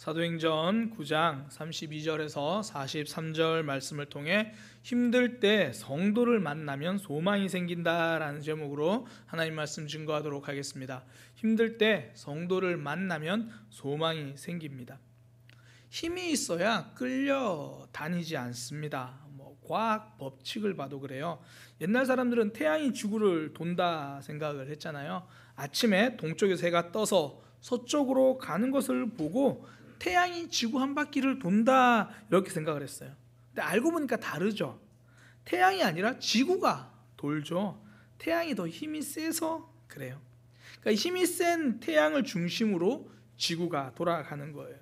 사도행전 9장 32절에서 43절 말씀을 통해 힘들 때 성도를 만나면 소망이 생긴다라는 제목으로 하나님 말씀 증거하도록 하겠습니다. 힘들 때 성도를 만나면 소망이 생깁니다. 힘이 있어야 끌려다니지 않습니다. 과학 법칙을 봐도 그래요. 옛날 사람들은 태양이 지구를 돈다 생각을 했잖아요. 아침에 동쪽에서 해가 떠서 서쪽으로 가는 것을 보고 태양이 지구 한 바퀴를 돈다 이렇게 생각을 했어요. 근데 알고 보니까 다르죠. 태양이 아니라 지구가 돌죠. 태양이 더 힘이 세서 그래요. 그러니까 힘이 센 태양을 중심으로 지구가 돌아가는 거예요.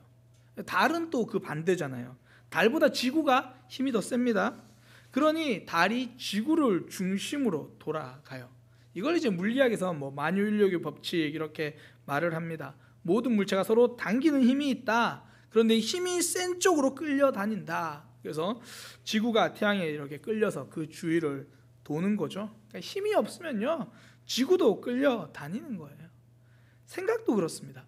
달은 또 그 반대잖아요. 달보다 지구가 힘이 더 셉니다. 그러니 달이 지구를 중심으로 돌아가요. 이걸 이제 물리학에서 만유인력의 법칙 이렇게 말을 합니다. 모든 물체가 서로 당기는 힘이 있다. 그런데 힘이 센 쪽으로 끌려다닌다. 그래서 지구가 태양에 이렇게 끌려서 그 주위를 도는 거죠. 그러니까 힘이 없으면요, 지구도 끌려다니는 거예요. 생각도 그렇습니다.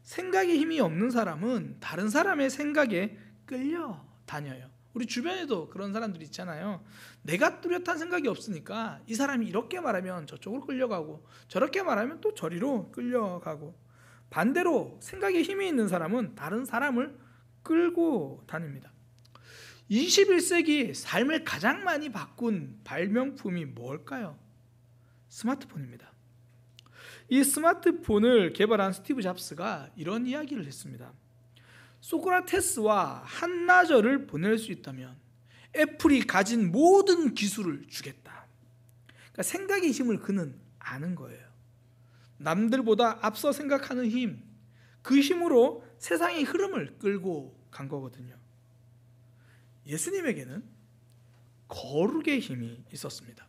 생각에 힘이 없는 사람은 다른 사람의 생각에 끌려다녀요. 우리 주변에도 그런 사람들이 있잖아요. 내가 뚜렷한 생각이 없으니까 이 사람이 이렇게 말하면 저쪽으로 끌려가고 저렇게 말하면 또 저리로 끌려가고, 반대로 생각에 힘이 있는 사람은 다른 사람을 끌고 다닙니다. 21세기 삶을 가장 많이 바꾼 발명품이 뭘까요? 스마트폰입니다. 이 스마트폰을 개발한 스티브 잡스가 이런 이야기를 했습니다. 소크라테스와 한나절을 보낼 수 있다면 애플이 가진 모든 기술을 주겠다. 그러니까 생각의 힘을 그는 아는 거예요. 남들보다 앞서 생각하는 힘, 그 힘으로 세상의 흐름을 끌고 간 거거든요. 예수님에게는 거룩의 힘이 있었습니다.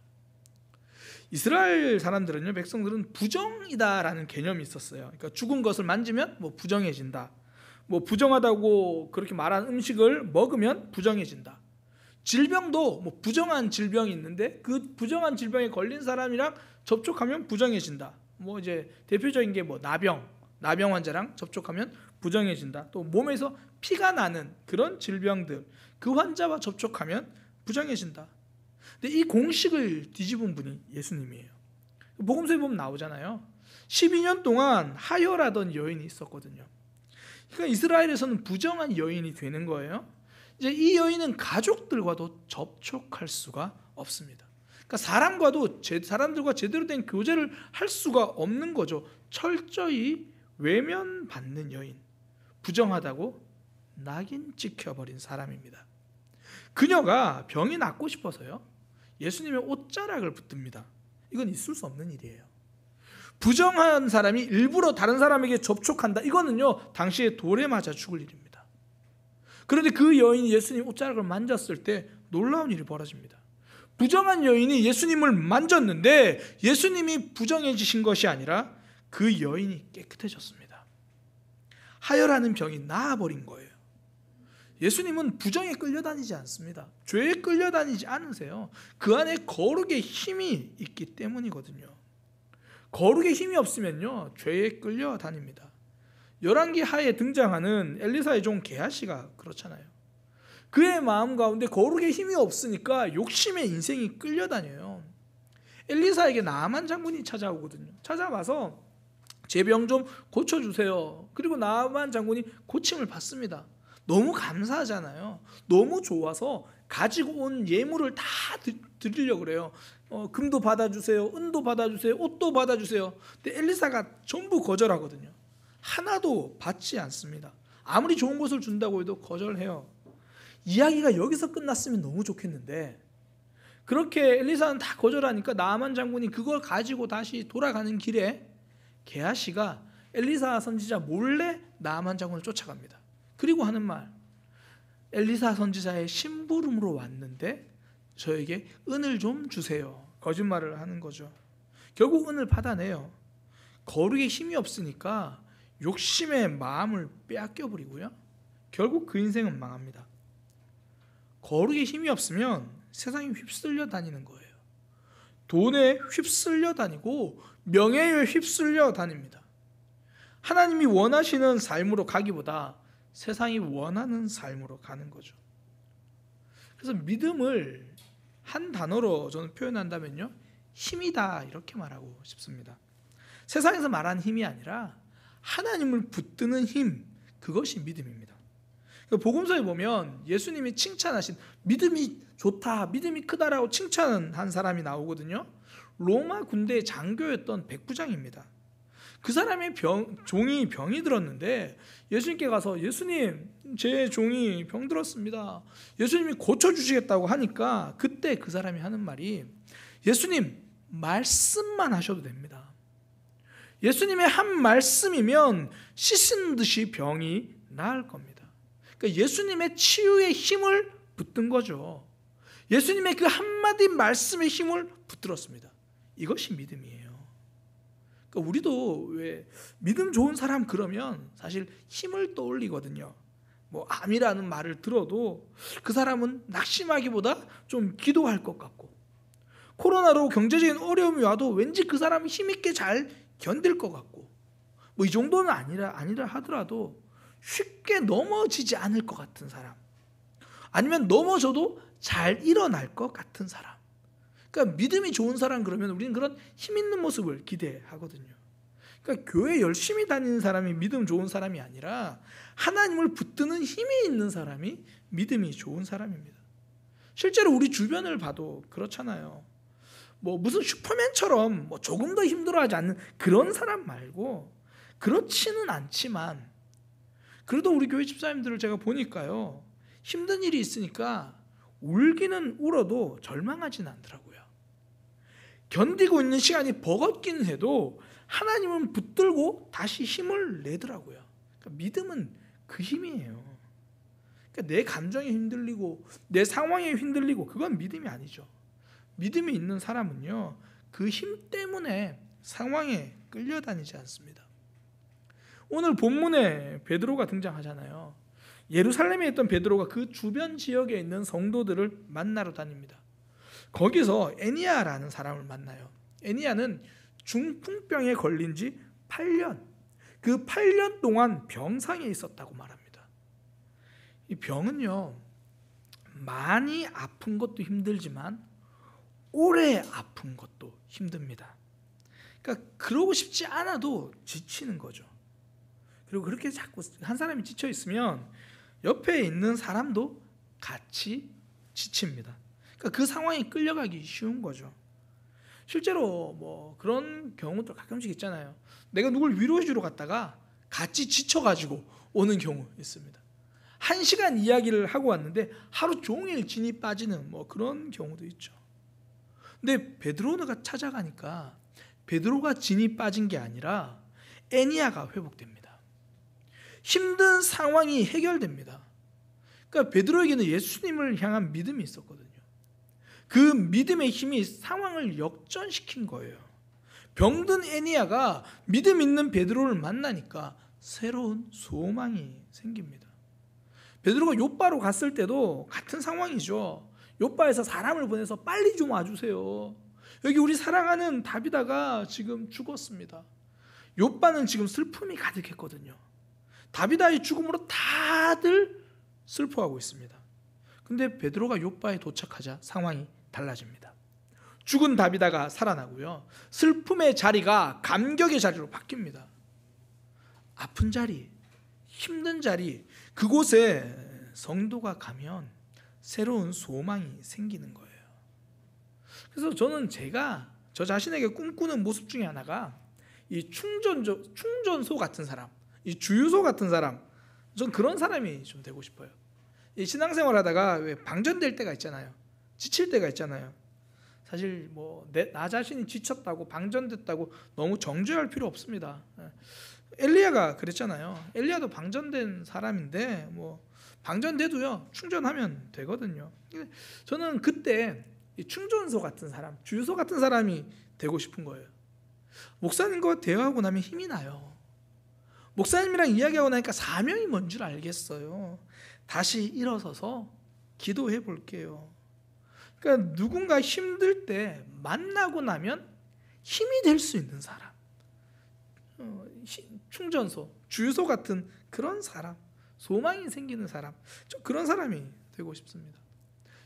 이스라엘 사람들은요, 백성들은 부정이다라는 개념이 있었어요. 그러니까 죽은 것을 만지면 부정해진다. 부정하다고 그렇게 말한 음식을 먹으면 부정해진다. 질병도 부정한 질병이 있는데 그 부정한 질병에 걸린 사람이랑 접촉하면 부정해진다. 이제 대표적인 게 나병 환자랑 접촉하면 부정해진다. 또 몸에서 피가 나는 그런 질병들, 그 환자와 접촉하면 부정해진다. 근데 이 공식을 뒤집은 분이 예수님이에요. 복음서에 보면 나오잖아요. 12년 동안 하혈하던 여인이 있었거든요. 그러니까 이스라엘에서는 부정한 여인이 되는 거예요. 이제 이 여인은 가족들과도 접촉할 수가 없습니다. 그러니까 사람들과 제대로 된 교제를 할 수가 없는 거죠. 철저히 외면받는 여인, 부정하다고 낙인 찍혀버린 사람입니다. 그녀가 병이 낫고 싶어서요, 예수님의 옷자락을 붙듭니다. 이건 있을 수 없는 일이에요. 부정한 사람이 일부러 다른 사람에게 접촉한다. 이거는요, 당시에 돌에 맞아 죽을 일입니다. 그런데 그 여인이 예수님 옷자락을 만졌을 때 놀라운 일이 벌어집니다. 부정한 여인이 예수님을 만졌는데 예수님이 부정해지신 것이 아니라 그 여인이 깨끗해졌습니다. 하혈하는 병이 나아버린 거예요. 예수님은 부정에 끌려다니지 않습니다. 죄에 끌려다니지 않으세요. 그 안에 거룩의 힘이 있기 때문이거든요. 거룩의 힘이 없으면요, 죄에 끌려다닙니다. 열왕기 하에 등장하는 엘리사의 종 게하시가 그렇잖아요. 그의 마음 가운데 거룩의 힘이 없으니까 욕심의 인생이 끌려다녀요. 엘리사에게 나아만 장군이 찾아오거든요. 찾아와서 제 병 좀 고쳐주세요. 그리고 나아만 장군이 고침을 받습니다. 너무 감사하잖아요. 너무 좋아서 가지고 온 예물을 다 드리려고 그래요. 금도 받아주세요, 은도 받아주세요, 옷도 받아주세요. 근데 엘리사가 전부 거절하거든요. 하나도 받지 않습니다. 아무리 좋은 것을 준다고 해도 거절해요. 이야기가 여기서 끝났으면 너무 좋겠는데, 그렇게 엘리사는 다 거절하니까 나아만 장군이 그걸 가지고 다시 돌아가는 길에 게하시가 엘리사 선지자 몰래 나아만 장군을 쫓아갑니다. 그리고 하는 말, 엘리사 선지자의 심부름으로 왔는데 저에게 은을 좀 주세요. 거짓말을 하는 거죠. 결국 은을 받아내요. 거룩의 힘이 없으니까 욕심의 마음을 빼앗겨버리고요, 결국 그 인생은 망합니다. 거룩의 힘이 없으면 세상에 휩쓸려 다니는 거예요. 돈에 휩쓸려 다니고 명예에 휩쓸려 다닙니다. 하나님이 원하시는 삶으로 가기보다 세상이 원하는 삶으로 가는 거죠. 그래서 믿음을 한 단어로 저는 표현한다면요, 힘이다 이렇게 말하고 싶습니다. 세상에서 말하는 힘이 아니라 하나님을 붙드는 힘, 그것이 믿음입니다. 복음서에 보면 예수님이 칭찬하신, 믿음이 좋다, 믿음이 크다라고 칭찬한 사람이 나오거든요. 로마 군대의 장교였던 백부장입니다. 그 사람의 종이 병이 들었는데 예수님께 가서, 예수님, 제 종이 병 들었습니다, 예수님이 고쳐주시겠다고 하니까 그때 그 사람이 하는 말이, 예수님, 말씀만 하셔도 됩니다. 예수님의 한 말씀이면 씻은 듯이 병이 나을 겁니다. 그러니까 예수님의 치유의 힘을 붙든 거죠. 예수님의 그 한마디 말씀의 힘을 붙들었습니다. 이것이 믿음이에요. 그러니까 우리도 왜 믿음 좋은 사람 그러면 사실 힘을 떠올리거든요. 뭐 암이라는 말을 들어도 그 사람은 낙심하기보다 좀 기도할 것 같고, 코로나로 경제적인 어려움이 와도 왠지 그 사람은 힘있게 잘 견딜 것 같고, 뭐 이 정도는 아니라 하더라도 쉽게 넘어지지 않을 것 같은 사람, 아니면 넘어져도 잘 일어날 것 같은 사람, 그러니까 믿음이 좋은 사람 그러면 우리는 그런 힘 있는 모습을 기대하거든요. 그러니까 교회 열심히 다니는 사람이 믿음 좋은 사람이 아니라 하나님을 붙드는 힘이 있는 사람이 믿음이 좋은 사람입니다. 실제로 우리 주변을 봐도 그렇잖아요. 뭐 무슨 슈퍼맨처럼 뭐 조금 더 힘들어하지 않는 그런 사람 말고, 그렇지는 않지만 그래도 우리 교회 집사님들을 제가 보니까요, 힘든 일이 있으니까 울기는 울어도 절망하지는 않더라고요. 견디고 있는 시간이 버겁긴 해도 하나님은 붙들고 다시 힘을 내더라고요. 그러니까 믿음은 그 힘이에요. 그러니까 내 감정에 흔들리고 내 상황에 흔들리고 그건 믿음이 아니죠. 믿음이 있는 사람은요, 그 힘 때문에 상황에 끌려다니지 않습니다. 오늘 본문에 베드로가 등장하잖아요. 예루살렘에 있던 베드로가 그 주변 지역에 있는 성도들을 만나러 다닙니다. 거기서 에니야라는 사람을 만나요. 에니야는 중풍병에 걸린 지 8년, 그 8년 동안 병상에 있었다고 말합니다. 이 병은요, 많이 아픈 것도 힘들지만 오래 아픈 것도 힘듭니다. 그러니까 그러고 싶지 않아도 지치는 거죠. 그리고 그렇게 자꾸 한 사람이 지쳐 있으면 옆에 있는 사람도 같이 지칩니다. 그러니까 그 상황에 끌려가기 쉬운 거죠. 실제로 뭐 그런 경우도 가끔씩 있잖아요. 내가 누굴 위로해 주러 갔다가 같이 지쳐가지고 오는 경우 있습니다. 1시간 이야기를 하고 왔는데 하루 종일 진이 빠지는 뭐 그런 경우도 있죠. 근데 베드로가 찾아가니까 베드로가 진이 빠진 게 아니라 에니야가 회복됩니다. 힘든 상황이 해결됩니다. 그러니까 베드로에게는 예수님을 향한 믿음이 있었거든요. 그 믿음의 힘이 상황을 역전시킨 거예요. 병든 에니야가 믿음 있는 베드로를 만나니까 새로운 소망이 생깁니다. 베드로가 요빠로 갔을 때도 같은 상황이죠. 요빠에서 사람을 보내서 빨리 좀 와주세요. 여기 우리 사랑하는 다비다가 지금 죽었습니다. 요빠는 지금 슬픔이 가득했거든요. 다비다의 죽음으로 다들 슬퍼하고 있습니다. 근데 베드로가 요빠에 도착하자 상황이 달라집니다. 죽은 다비다가 살아나고요, 슬픔의 자리가 감격의 자리로 바뀝니다. 아픈 자리, 힘든 자리, 그곳에 성도가 가면 새로운 소망이 생기는 거예요. 그래서 저는 저 자신에게 꿈꾸는 모습 중에 하나가 이 충전소 같은 사람, 이 주유소 같은 사람, 전 그런 사람이 좀 되고 싶어요. 이 신앙생활 하다가 왜 방전될 때가 있잖아요. 지칠 때가 있잖아요. 사실 뭐 나 자신이 지쳤다고 방전됐다고 너무 정죄할 필요 없습니다. 엘리야가 그랬잖아요. 엘리야도 방전된 사람인데 뭐 방전돼도요 충전하면 되거든요. 저는 그때 이 충전소 같은 사람, 주유소 같은 사람이 되고 싶은 거예요. 목사님과 대화하고 나면 힘이 나요. 목사님이랑 이야기하고 나니까 사명이 뭔 줄 알겠어요. 다시 일어서서 기도해 볼게요. 그러니까 누군가 힘들 때 만나고 나면 힘이 될 수 있는 사람, 충전소, 주유소 같은 그런 사람, 소망이 생기는 사람, 그런 사람이 되고 싶습니다.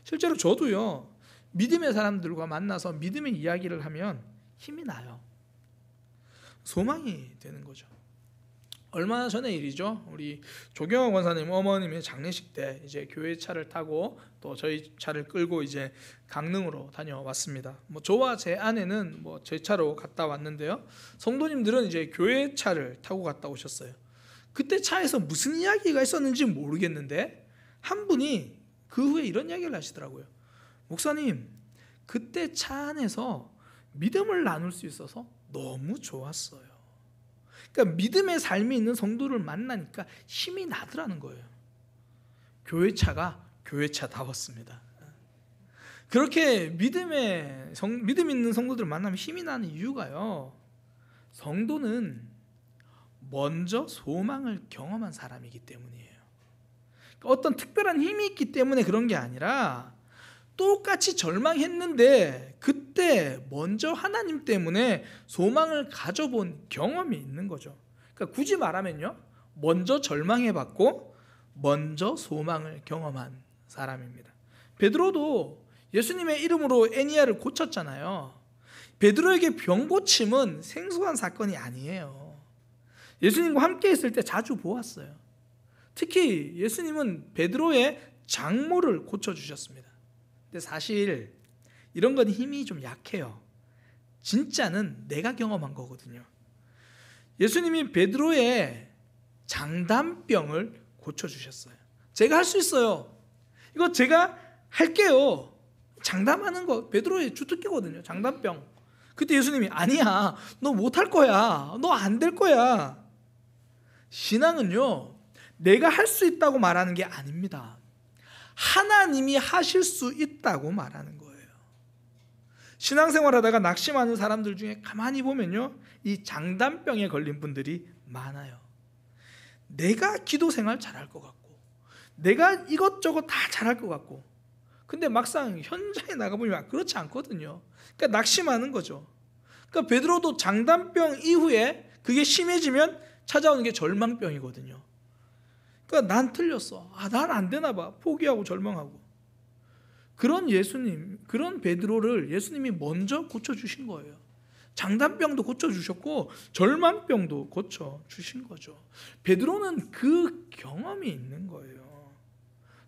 실제로 저도요, 믿음의 사람들과 만나서 믿음의 이야기를 하면 힘이 나요. 소망이 되는 거죠. 얼마 전의 일이죠. 우리 조경화 권사님 어머님의 장례식 때 이제 교회 차를 타고 또 저희 차를 끌고 이제 강릉으로 다녀왔습니다. 저와 제 아내는 제 차로 갔다 왔는데요. 성도님들은 이제 교회 차를 타고 갔다 오셨어요. 그때 차에서 무슨 이야기가 있었는지 모르겠는데 한 분이 그 후에 이런 이야기를 하시더라고요. 목사님, 그때 차 안에서 믿음을 나눌 수 있어서 너무 좋았어요. 그러니까 믿음의 삶이 있는 성도를 만나니까 힘이 나더라는 거예요. 교회차가 교회차다웠습니다. 그렇게 믿음 있는 성도들을 만나면 힘이 나는 이유가요, 성도는 먼저 소망을 경험한 사람이기 때문이에요. 그러니까 어떤 특별한 힘이 있기 때문에 그런 게 아니라 똑같이 절망했는데 그때 먼저 하나님 때문에 소망을 가져본 경험이 있는 거죠. 그러니까 굳이 말하면요, 먼저 절망해봤고 먼저 소망을 경험한 사람입니다. 베드로도 예수님의 이름으로 애니야를 고쳤잖아요. 베드로에게 병 고침은 생소한 사건이 아니에요. 예수님과 함께 있을 때 자주 보았어요. 특히 예수님은 베드로의 장모를 고쳐주셨습니다. 근데 사실 이런 건 힘이 좀 약해요. 진짜는 내가 경험한 거거든요. 예수님이 베드로의 장담병을 고쳐주셨어요. 제가 할 수 있어요. 이거 제가 할게요. 장담하는 거 베드로의 주특기거든요. 장담병. 그때 예수님이 아니야, 너 못할 거야, 너 안 될 거야. 신앙은요, 내가 할 수 있다고 말하는 게 아닙니다. 하나님이 하실 수 있다고 말하는 거예요. 신앙생활하다가 낙심하는 사람들 중에 가만히 보면요, 이 장담병에 걸린 분들이 많아요. 내가 기도생활 잘할 것 같고 내가 이것저것 다 잘할 것 같고, 근데 막상 현장에 나가보면 그렇지 않거든요. 그러니까 낙심하는 거죠. 그러니까 베드로도 장담병 이후에 그게 심해지면 찾아오는 게 절망병이거든요. 그러니까 난 틀렸어, 난 안 되나 봐, 포기하고 절망하고. 그런 예수님, 그런 베드로를 예수님이 먼저 고쳐주신 거예요. 장담병도 고쳐주셨고 절망병도 고쳐주신 거죠. 베드로는 그 경험이 있는 거예요.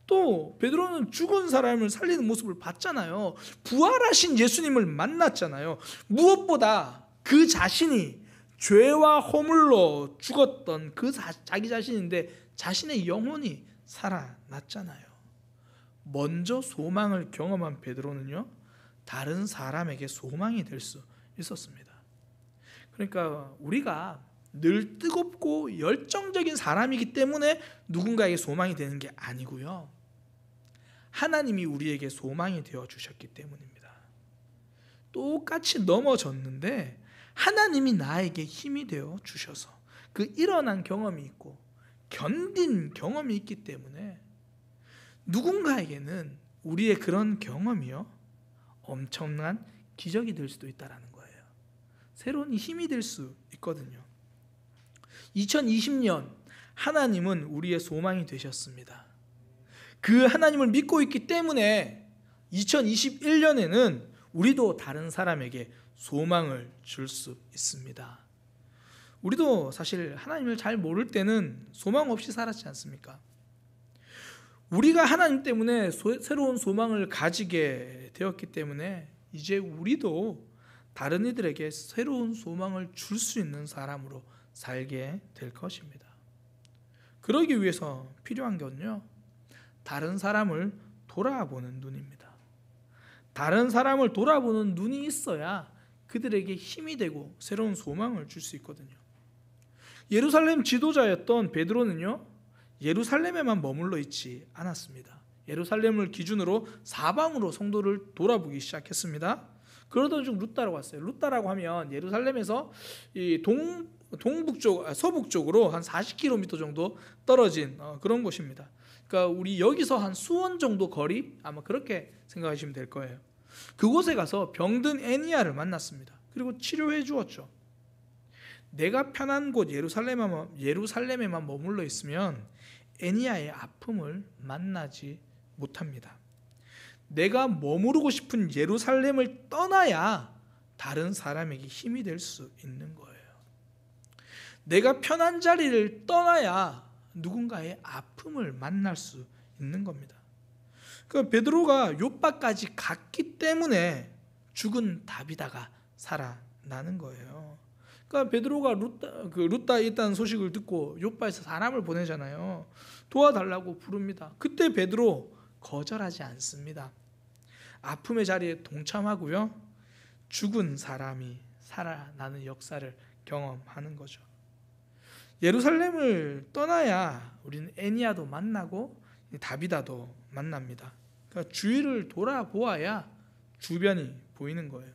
또 베드로는 죽은 사람을 살리는 모습을 봤잖아요. 부활하신 예수님을 만났잖아요. 무엇보다 그 자신이 죄와 허물로 죽었던 자기 자신인데 자신의 영혼이 살아났잖아요. 먼저 소망을 경험한 베드로는요, 다른 사람에게 소망이 될 수 있었습니다. 그러니까 우리가 늘 뜨겁고 열정적인 사람이기 때문에 누군가에게 소망이 되는 게 아니고요, 하나님이 우리에게 소망이 되어 주셨기 때문입니다. 똑같이 넘어졌는데 하나님이 나에게 힘이 되어 주셔서 그 일어난 경험이 있고 견딘 경험이 있기 때문에 누군가에게는 우리의 그런 경험이요, 엄청난 기적이 될 수도 있다는 거예요. 새로운 힘이 될 수 있거든요. 2020년 하나님은 우리의 소망이 되셨습니다. 그 하나님을 믿고 있기 때문에 2021년에는 우리도 다른 사람에게 소망을 줄 수 있습니다. 우리도 사실 하나님을 잘 모를 때는 소망 없이 살았지 않습니까? 우리가 하나님 때문에 새로운 소망을 가지게 되었기 때문에 이제 우리도 다른 이들에게 새로운 소망을 줄 수 있는 사람으로 살게 될 것입니다. 그러기 위해서 필요한 건요, 다른 사람을 돌아보는 눈입니다. 다른 사람을 돌아보는 눈이 있어야 그들에게 힘이 되고 새로운 소망을 줄 수 있거든요. 예루살렘 지도자였던 베드로는요, 예루살렘에만 머물러 있지 않았습니다. 예루살렘을 기준으로 사방으로 성도를 돌아보기 시작했습니다. 그러던 중 루다라고 왔어요. 루다라고 하면 예루살렘에서 이 서북쪽으로 한 40km 정도 떨어진 그런 곳입니다. 그러니까 우리 여기서 한 수원 정도 거리, 아마 그렇게 생각하시면 될 거예요. 그곳에 가서 병든 애니야를 만났습니다. 그리고 치료해 주었죠. 내가 편한 곳 예루살렘에만 머물러 있으면 애니야의 아픔을 만나지 못합니다. 내가 머무르고 싶은 예루살렘을 떠나야 다른 사람에게 힘이 될 수 있는 거예요. 내가 편한 자리를 떠나야 누군가의 아픔을 만날 수 있는 겁니다. 그 베드로가 욥바까지 갔기 때문에 죽은 다비다가 살아나는 거예요. 그러니까 베드로가 룻다에 있다는 소식을 듣고 욥바에서 사람을 보내잖아요. 도와달라고 부릅니다. 그때 베드로 거절하지 않습니다. 아픔의 자리에 동참하고요. 죽은 사람이 살아나는 역사를 경험하는 거죠. 예루살렘을 떠나야 우리는 애니야도 만나고 다비다도 만납니다. 그러니까 주위를 돌아보아야 주변이 보이는 거예요.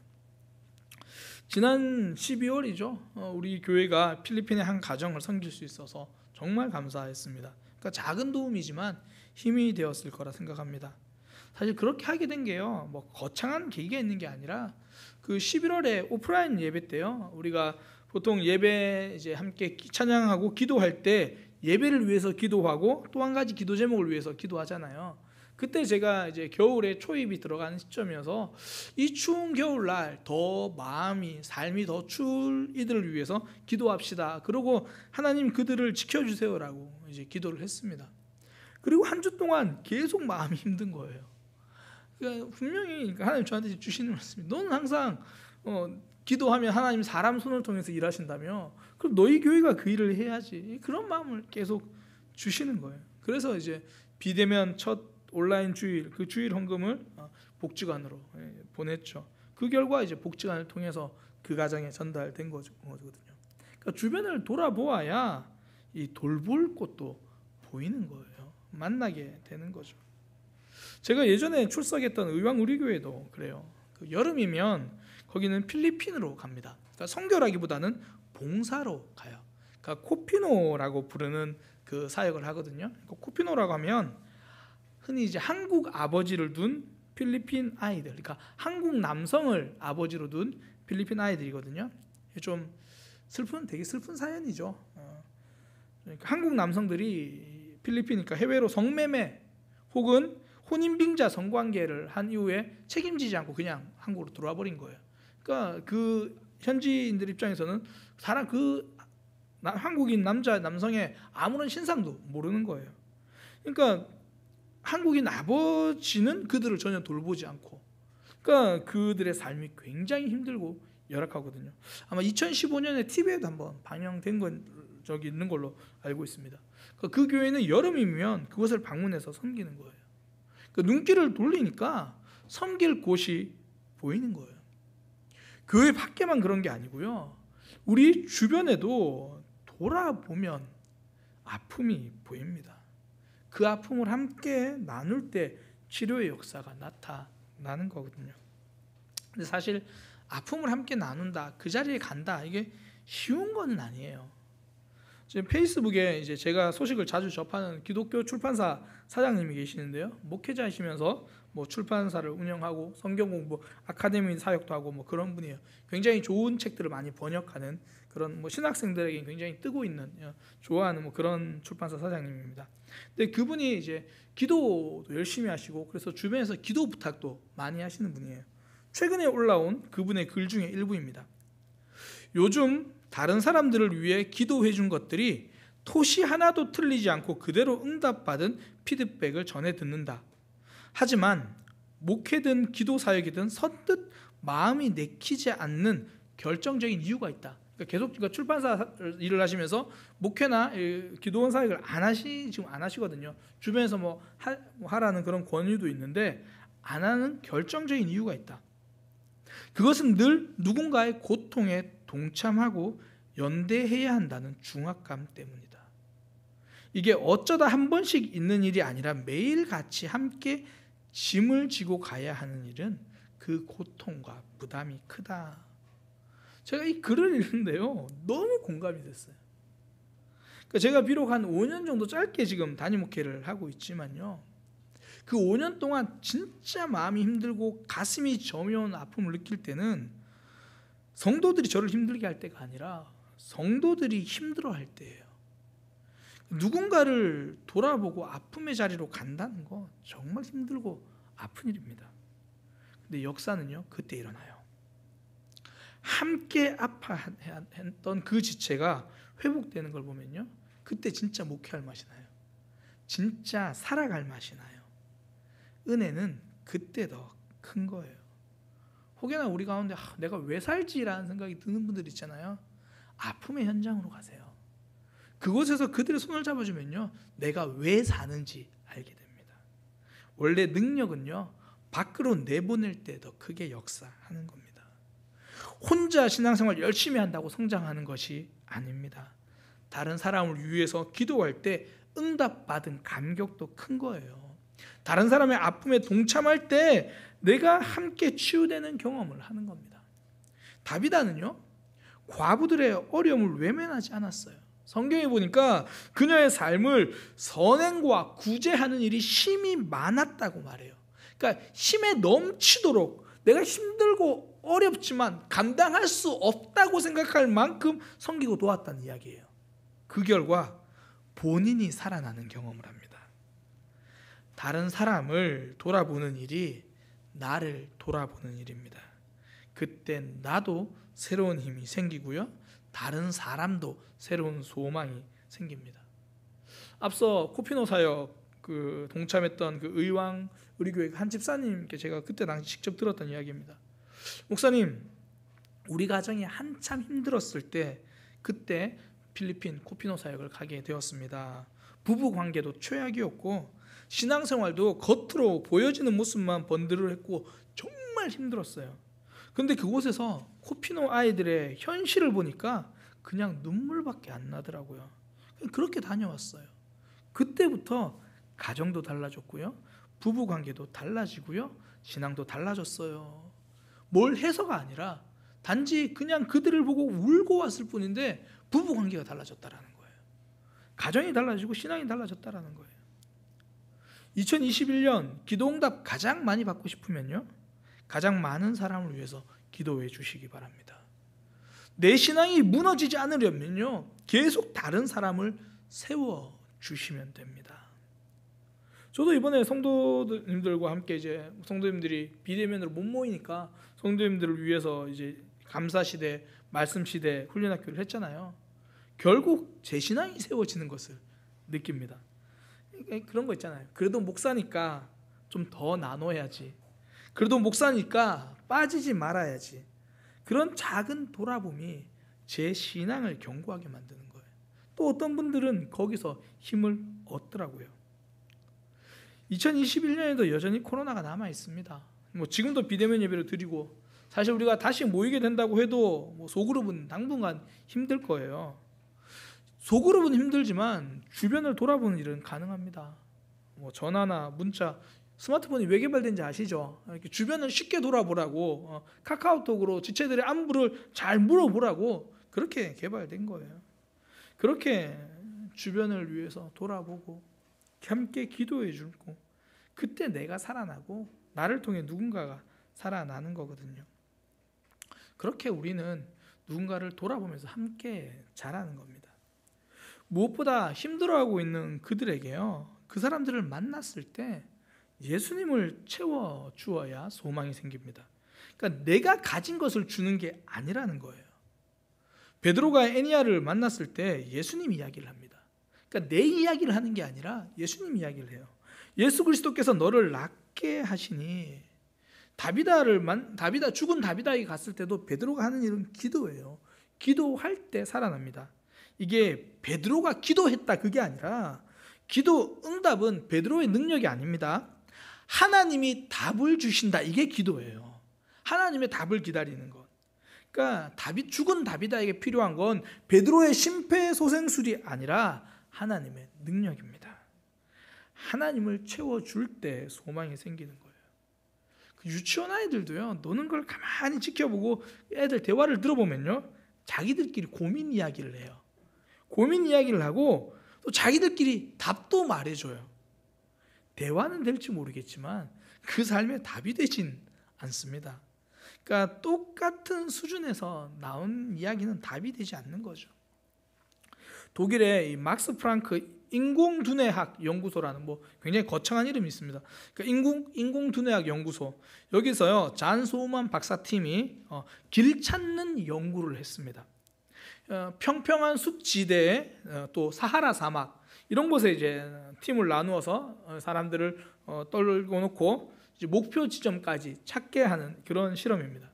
지난 12월이죠. 우리 교회가 필리핀의 한 가정을 섬길 수 있어서 정말 감사했습니다. 그러니까 작은 도움이지만 힘이 되었을 거라 생각합니다. 사실 그렇게 하게 된 게요, 뭐 거창한 계기가 있는 게 아니라 그 11월에 오프라인 예배 때요, 우리가 보통 예배 이제 함께 찬양하고 기도할 때 예배를 위해서 기도하고 또 한 가지 기도 제목을 위해서 기도하잖아요. 그때 제가 이제 겨울에 초입이 들어가는 시점이어서 이 추운 겨울날 더 마음이 삶이 더 추울 이들을 위해서 기도합시다. 그러고 하나님 그들을 지켜주세요라고 이제 기도를 했습니다. 그리고 한 주 동안 계속 마음이 힘든 거예요. 그러니까 분명히 하나님 저한테 주시는 말씀이, 너는 항상 기도하면 하나님 사람 손을 통해서 일하신다며, 그럼 너희 교회가 그 일을 해야지. 그런 마음을 계속 주시는 거예요. 그래서 이제 비대면 첫 온라인 주일, 그 주일 헌금을 복지관으로 보냈죠. 그 결과 이제 복지관을 통해서 그 가정에 전달된 거거든요. 그러니까 주변을 돌아보아야 이 돌볼 곳도 보이는 거예요. 만나게 되는 거죠. 제가 예전에 출석했던 의왕 우리교회도 그래요. 그 여름이면 거기는 필리핀으로 갑니다. 그러니까 선교라기보다는 봉사로 가요. 그러니까 코피노라고 부르는 그 사역을 하거든요. 그러니까 코피노라고 하면 흔히 이제 한국 아버지를 둔 필리핀 아이들, 그러니까 한국 남성을 아버지로 둔 필리핀 아이들이거든요. 좀 되게 슬픈 사연이죠. 그러니까 한국 남성들이 필리핀이니까 해외로 성매매 혹은 혼인빙자 성관계를 한 이후에 책임지지 않고 그냥 한국으로 들어와 버린 거예요. 그러니까 그 현지인들 입장에서는 한국인 남성의 아무런 신상도 모르는 거예요. 그러니까 한국인 아버지는 그들을 전혀 돌보지 않고, 그러니까 그들의 삶이 굉장히 힘들고 열악하거든요. 아마 2015년에 TV에도 한번 방영된 적이 있는 걸로 알고 있습니다. 그 교회는 여름이면 그것을 방문해서 섬기는 거예요. 눈길을 돌리니까 섬길 곳이 보이는 거예요. 교회 밖에만 그런 게 아니고요, 우리 주변에도 돌아보면 아픔이 보입니다. 그 아픔을 함께 나눌 때 치료의 역사가 나타나는 거거든요. 근데 사실 아픔을 함께 나눈다, 그 자리에 간다, 이게 쉬운 건 아니에요. 지금 페이스북에 이제 제가 소식을 자주 접하는 기독교 출판사 사장님이 계시는데요, 목회자이시면서 뭐 출판사를 운영하고 성경 공부 아카데미 사역도 하고 뭐 그런 분이에요. 굉장히 좋은 책들을 많이 번역하는 그런 뭐 신학생들에게 굉장히 뜨고 있는, 좋아하는 뭐 그런 출판사 사장님입니다. 근데 그분이 이제 기도도 열심히 하시고 그래서 주변에서 기도 부탁도 많이 하시는 분이에요. 최근에 올라온 그분의 글 중에 일부입니다. 요즘 다른 사람들을 위해 기도해 준 것들이 토시 하나도 틀리지 않고 그대로 응답받은 피드백을 전해 듣는다. 하지만 목회든 기도 사역이든 선뜻 마음이 내키지 않는 결정적인 이유가 있다. 그러니까 출판사 일을 하시면서 목회나 기도원 사역을 지금 안 하시거든요. 주변에서 뭐 하라는 그런 권유도 있는데 안 하는 결정적인 이유가 있다. 그것은 늘 누군가의 고통에 동참하고 연대해야 한다는 중압감 때문이다. 이게 어쩌다 한 번씩 있는 일이 아니라 매일 같이 함께 짐을 지고 가야 하는 일은 그 고통과 부담이 크다. 제가 이 글을 읽는데요, 너무 공감이 됐어요. 그러니까 제가 비록 한 5년 정도 짧게 지금 담임 목회를 하고 있지만요, 그 5년 동안 진짜 마음이 힘들고 가슴이 저미운 아픔을 느낄 때는 성도들이 저를 힘들게 할 때가 아니라 성도들이 힘들어할 때예요. 누군가를 돌아보고 아픔의 자리로 간다는 거 정말 힘들고 아픈 일입니다. 근데 역사는요, 그때 일어나요. 함께 아파했던 그 지체가 회복되는 걸 보면요, 그때 진짜 목회할 맛이 나요. 진짜 살아갈 맛이 나요. 은혜는 그때 더 큰 거예요. 혹여나 우리 가운데 내가 왜 살지라는 생각이 드는 분들 있잖아요. 아픔의 현장으로 가세요. 그곳에서 그들의 손을 잡아주면요, 내가 왜 사는지 알게 됩니다. 원래 능력은요, 밖으로 내보낼 때 더 크게 역사하는 겁니다. 혼자 신앙생활 열심히 한다고 성장하는 것이 아닙니다. 다른 사람을 위해서 기도할 때 응답받은 감격도 큰 거예요. 다른 사람의 아픔에 동참할 때 내가 함께 치유되는 경험을 하는 겁니다. 다비다는요, 과부들의 어려움을 외면하지 않았어요. 성경에 보니까 그녀의 삶을 선행과 구제하는 일이 심히 많았다고 말해요. 그러니까 힘에 넘치도록 내가 힘들고 어렵지만 감당할 수 없다고 생각할 만큼 섬기고 도왔다는 이야기예요. 그 결과 본인이 살아나는 경험을 합니다. 다른 사람을 돌아보는 일이 나를 돌아보는 일입니다. 그때 나도 새로운 힘이 생기고요, 다른 사람도 새로운 소망이 생깁니다. 앞서 코피노 사역 동참했던 그 의왕 우리교회 한 집사님께 제가 그때 당시 직접 들었던 이야기입니다. 목사님, 우리 가정이 한참 힘들었을 때 그때 필리핀 코피노 사역을 가게 되었습니다. 부부 관계도 최악이었고 신앙생활도 겉으로 보여지는 모습만 번들을 했고 정말 힘들었어요. 근데 그곳에서 코피노 아이들의 현실을 보니까 그냥 눈물밖에 안 나더라고요. 그렇게 다녀왔어요. 그때부터 가정도 달라졌고요, 부부관계도 달라지고요, 신앙도 달라졌어요. 뭘 해서가 아니라 단지 그냥 그들을 보고 울고 왔을 뿐인데 부부관계가 달라졌다라는 거예요. 가정이 달라지고 신앙이 달라졌다라는 거예요. 2021년 기도응답 가장 많이 받고 싶으면요, 가장 많은 사람을 위해서 기도해 주시기 바랍니다. 내 신앙이 무너지지 않으려면요, 계속 다른 사람을 세워 주시면 됩니다. 저도 이번에 성도님들과 함께 이제 성도님들이 비대면으로 못 모이니까 성도님들을 위해서 이제 감사 시대, 말씀 시대, 훈련 학교를 했잖아요. 결국 제 신앙이 세워지는 것을 느낍니다. 그런 거 있잖아요. 그래도 목사니까 좀 더 나눠야지. 그래도 목사니까 빠지지 말아야지. 그런 작은 돌아봄이 제 신앙을 견고하게 만드는 거예요. 또 어떤 분들은 거기서 힘을 얻더라고요. 2021년에도 여전히 코로나가 남아 있습니다. 지금도 비대면 예배를 드리고, 사실 우리가 다시 모이게 된다고 해도 소그룹은 당분간 힘들 거예요. 소그룹은 힘들지만 주변을 돌아보는 일은 가능합니다. 전화나 문자, 스마트폰이 왜 개발된지 아시죠? 이렇게 주변을 쉽게 돌아보라고, 카카오톡으로 지체들의 안부를 잘 물어보라고 그렇게 개발된 거예요. 그렇게 주변을 위해서 돌아보고 함께 기도해 주고, 그때 내가 살아나고 나를 통해 누군가가 살아나는 거거든요. 그렇게 우리는 누군가를 돌아보면서 함께 자라는 겁니다. 무엇보다 힘들어하고 있는 그들에게요, 그 사람들을 만났을 때 예수님을 채워 주어야 소망이 생깁니다. 그러니까 내가 가진 것을 주는 게 아니라는 거예요. 베드로가 애니야를 만났을 때 예수님 이야기를 합니다. 그러니까 내 이야기를 하는 게 아니라 예수님 이야기를 해요. 예수 그리스도께서 너를 낫게 하시니, 죽은 다비다에게 갔을 때도 베드로가 하는 일은 기도예요. 기도할 때 살아납니다. 이게 베드로가 기도했다 그게 아니라, 기도 응답은 베드로의 능력이 아닙니다. 하나님이 답을 주신다, 이게 기도예요. 하나님의 답을 기다리는 것. 그러니까 죽은 다비다에게 필요한 건 베드로의 심폐소생술이 아니라 하나님의 능력입니다. 하나님을 채워줄 때 소망이 생기는 거예요. 유치원 아이들도요, 노는 걸 가만히 지켜보고 애들 대화를 들어보면요, 자기들끼리 고민 이야기를 해요. 고민 이야기를 하고 또 자기들끼리 답도 말해줘요. 대화는 될지 모르겠지만 그 삶에 답이 되진 않습니다. 그러니까 똑같은 수준에서 나온 이야기는 답이 되지 않는 거죠. 독일의 이 막스 프랑크 인공두뇌학 연구소라는 뭐 굉장히 거창한 이름이 있습니다. 그러니까 인공두뇌학 연구소, 여기서요 잔 소우만 박사팀이 길 찾는 연구를 했습니다. 평평한 숲지대, 또 사하라 사막 이런 곳에 이제 팀을 나누어서 사람들을 떨고 놓고 이제 목표 지점까지 찾게 하는 그런 실험입니다.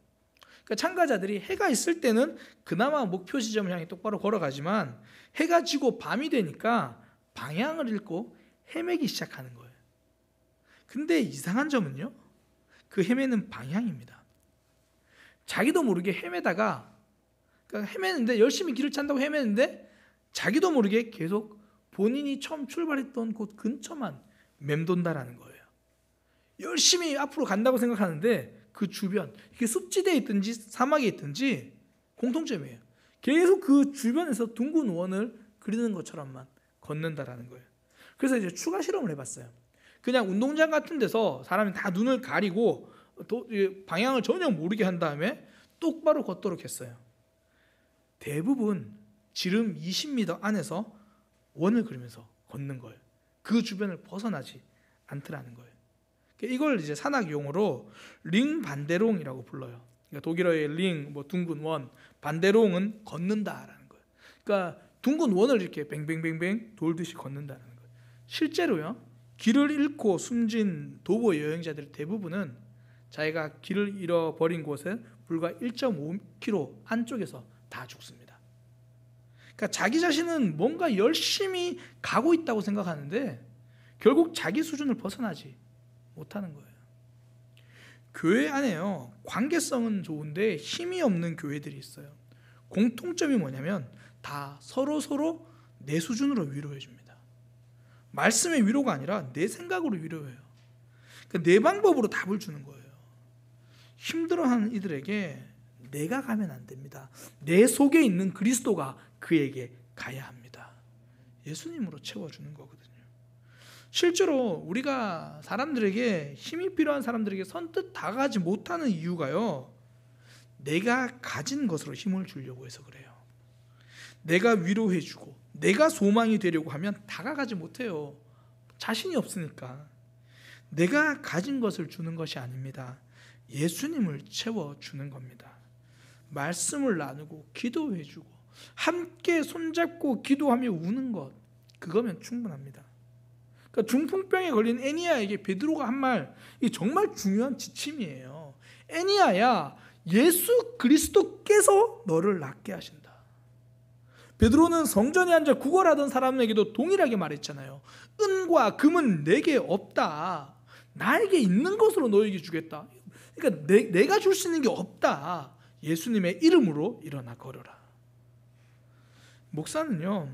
그러니까 참가자들이 해가 있을 때는 그나마 목표 지점을 향해 똑바로 걸어가지만 해가 지고 밤이 되니까 방향을 잃고 헤매기 시작하는 거예요. 근데 이상한 점은요, 그 헤매는 방향입니다. 자기도 모르게 헤매다가, 그러니까 헤매는데, 열심히 길을 찾는다고 헤매는데 자기도 모르게 계속 본인이 처음 출발했던 곳 근처만 맴돈다라는 거예요. 열심히 앞으로 간다고 생각하는데 그 주변, 이게 숲지대에 있든지 사막에 있든지 공통점이에요. 계속 그 주변에서 둥근 원을 그리는 것처럼만 걷는다라는 거예요. 그래서 이제 추가 실험을 해봤어요. 그냥 운동장 같은 데서 사람이 다 눈을 가리고 방향을 전혀 모르게 한 다음에 똑바로 걷도록 했어요. 대부분 지름 20m 안에서 원을 그리면서 걷는 거예요. 그 주변을 벗어나지 않더라는 거예요. 이걸 이제 산악 용어로 링 반대롱이라고 불러요. 그러니까 독일어의 링, 뭐 둥근 원, 반대롱은 걷는다라는 거예요. 그러니까 둥근 원을 이렇게 뱅뱅뱅뱅 돌듯이 걷는다는 거예요. 실제로요, 길을 잃고 숨진 도보 여행자들 대부분은 자기가 길을 잃어버린 곳에 불과 1.5km 안쪽에서 다 죽습니다. 그러니까 자기 자신은 뭔가 열심히 가고 있다고 생각하는데 결국 자기 수준을 벗어나지 못하는 거예요. 교회 안에요, 관계성은 좋은데 힘이 없는 교회들이 있어요. 공통점이 뭐냐면 다 서로 내 수준으로 위로해 줍니다. 말씀의 위로가 아니라 내 생각으로 위로해요. 그러니까 내 방법으로 답을 주는 거예요. 힘들어하는 이들에게 내가 가면 안 됩니다. 내 속에 있는 그리스도가 그에게 가야 합니다. 예수님으로 채워주는 거거든요. 실제로 우리가 사람들에게, 힘이 필요한 사람들에게 선뜻 다가가지 못하는 이유가요, 내가 가진 것으로 힘을 주려고 해서 그래요. 내가 위로해주고 내가 소망이 되려고 하면 다가가지 못해요. 자신이 없으니까. 내가 가진 것을 주는 것이 아닙니다. 예수님을 채워주는 겁니다. 말씀을 나누고 기도해주고 함께 손잡고 기도하며 우는 것, 그거면 충분합니다. 그러니까 중풍병에 걸린 애니야에게 베드로가 한 말이 정말 중요한 지침이에요. 애니야야, 예수 그리스도께서 너를 낫게 하신다. 베드로는 성전에 앉아 구걸하던 사람에게도 동일하게 말했잖아요. 은과 금은 내게 없다. 나에게 있는 것으로 너에게 주겠다. 그러니까 내가 줄 수 있는 게 없다. 예수님의 이름으로 일어나 걸어라. 목사는요,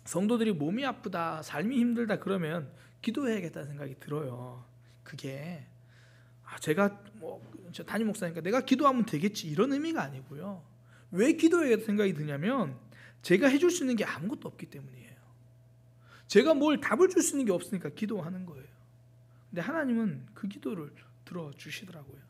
성도들이 몸이 아프다, 삶이 힘들다 그러면 기도해야겠다는 생각이 들어요. 그게 제가 담임 목사니까 내가 기도하면 되겠지 이런 의미가 아니고요. 왜 기도해야겠다는 생각이 드냐면 제가 해줄 수 있는 게 아무것도 없기 때문이에요. 제가 뭘 답을 줄 수 있는 게 없으니까 기도하는 거예요. 근데 하나님은 그 기도를 들어주시더라고요.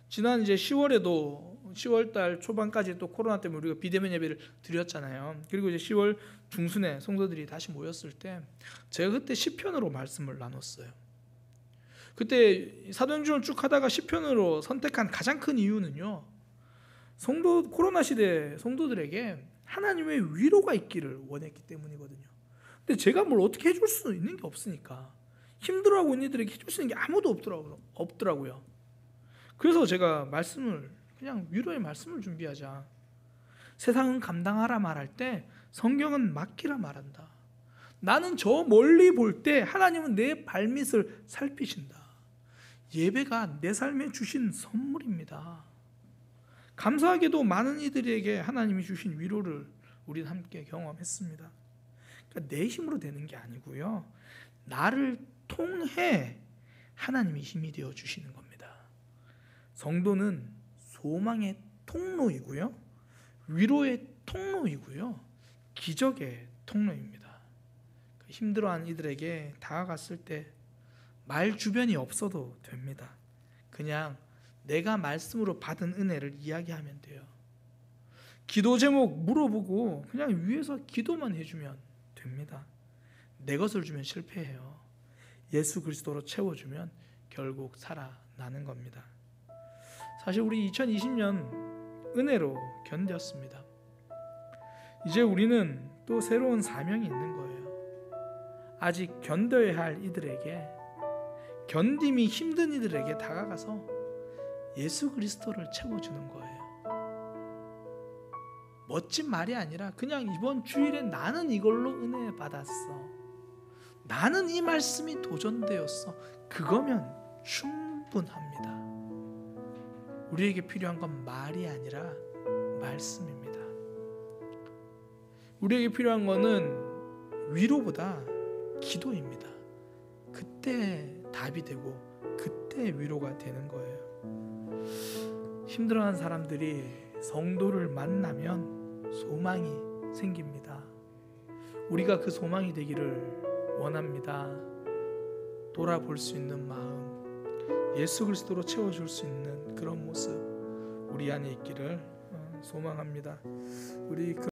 지난 이제 10월달 초반까지 또 코로나 때문에 우리가 비대면 예배를 드렸잖아요. 그리고 이제 10월 중순에 성도들이 다시 모였을 때 제가 그때 시편으로 말씀을 나눴어요. 그때 사도행전을 쭉 하다가 시편으로 선택한 가장 큰 이유는요, 코로나 시대 성도들에게 하나님의 위로가 있기를 원했기 때문이거든요. 근데 제가 뭘 어떻게 해줄 수 있는 게 없으니까, 힘들어하고 있는 이들에게 해줄 수 있는 게 아무도 없더라고요. 그래서 제가 그냥 위로의 말씀을 준비하자. 세상은 감당하라 말할 때 성경은 맡기라 말한다. 나는 저 멀리 볼 때 하나님은 내 발밑을 살피신다. 예배가 내 삶에 주신 선물입니다. 감사하게도 많은 이들에게 하나님이 주신 위로를 우리는 함께 경험했습니다. 그러니까 내 힘으로 되는 게 아니고요, 나를 통해 하나님이 힘이 되어 주시는 겁니다. 성도는 소망의 통로이고요, 위로의 통로이고요, 기적의 통로입니다. 힘들어하는 이들에게 다가갔을 때 말 주변이 없어도 됩니다. 그냥 내가 말씀으로 받은 은혜를 이야기하면 돼요. 기도 제목 물어보고 그냥 위에서 기도만 해주면 됩니다. 됩니다. 내 것을 주면 실패해요. 예수 그리스도로 채워주면 결국 살아나는 겁니다. 사실 우리 2020년 은혜로 견뎠습니다. 이제 우리는 또 새로운 사명이 있는 거예요. 아직 견뎌야 할 이들에게, 견딤이 힘든 이들에게 다가가서 예수 그리스도를 채워주는 거예요. 멋진 말이 아니라 그냥 이번 주일에 나는 이걸로 은혜 받았어, 나는 이 말씀이 도전되었어, 그거면 충분합니다. 우리에게 필요한 건 말이 아니라 말씀입니다. 우리에게 필요한 거는 위로보다 기도입니다. 그때 답이 되고 그때 위로가 되는 거예요. 힘들어하는 사람들이 성도를 만나면 소망이 생깁니다. 우리가 그 소망이 되기를 원합니다. 돌아볼 수 있는 마음, 예수 그리스도로 채워줄 수 있는 그런 모습 우리 안에 있기를 소망합니다. 우리